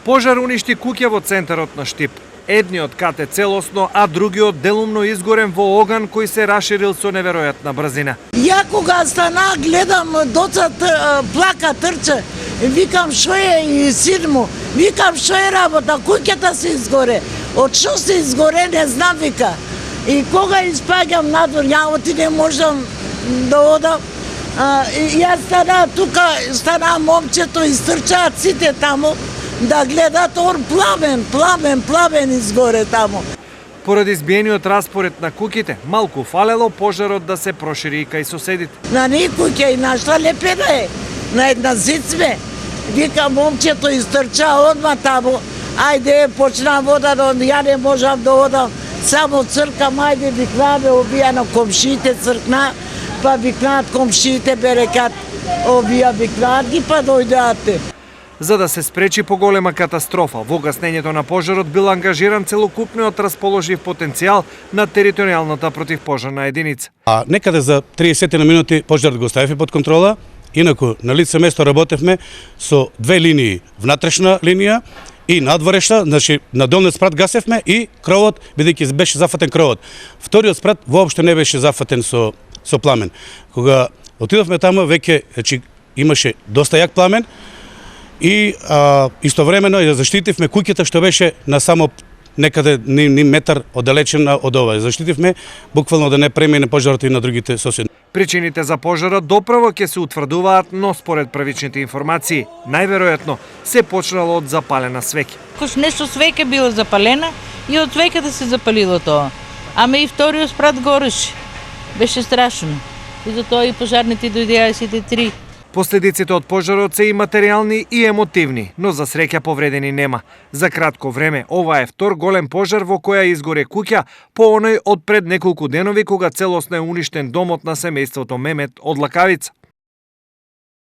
Пожар уништи куќа во центарот на Штип. Едниот кат е целосно, а другиот делумно изгорен во оган кој се раширил со неверојатна брзина. Ја кога стана, гледам доцат плака, трче. Викам што е и син му. Викам што е работа, куќата се изгоре. Од што се изгоре не знам, вика. И кога испаѓам надвор, ја оти не можам да одам. Јас стана тука, стана момчето, истрчаат сите таму да гледат пламен изгоре таму. Поради избиениот распоред на куќите, малку фалело пожарот да се прошири и кај соседите. На никуќа и нашла лепена е, на една зицме. Вика момчето истрча одма таму, ајде почна вода, ја не можам да одам, само цркам, ајде викнаме, обија на комшиите цркна, па викнаат комшиите берекат, обија викнаат ги, па дојдеате. За да се спречи поголема катастрофа, во гаснењето на пожарот бил ангажиран целокупниот расположив потенцијал на територијалната противпожарна единица. А некаде за 30 минути пожарот го ставивме под контрола, инаку на лице место работевме со две линии, внатрешна линија и надворешна, значи на долниот спрат гасевме и кровот, бидејќи беше зафатен кровот. Вториот спрат воопшто не беше зафатен со пламен. Кога отидовме таму, веќе значи имаше доста јак пламен и истовремено ја заштитивме куќата што беше на само некаде ни метар оддалечена од ова. Заштитивме буквално да не премине пожарот и на другите соседи. Причините за пожарот доправо ќе се утврдуваат, но според првичните информации, најверојатно се почнало од запалена свеќа. Кош нешто свеќа била запалена и од свеќата се запалило тоа. Ама и вториот спрат гореше. Беше страшно. И затоа и пожарните дојдеа сите три. Последиците од пожарот се и материјални и емотивни, но за среќа повредени нема. За кратко време, ова е втор голем пожар во која изгоре куќа по оној од пред неколку денови кога целосно е уништен домот на семејството Мемет од Лакавица.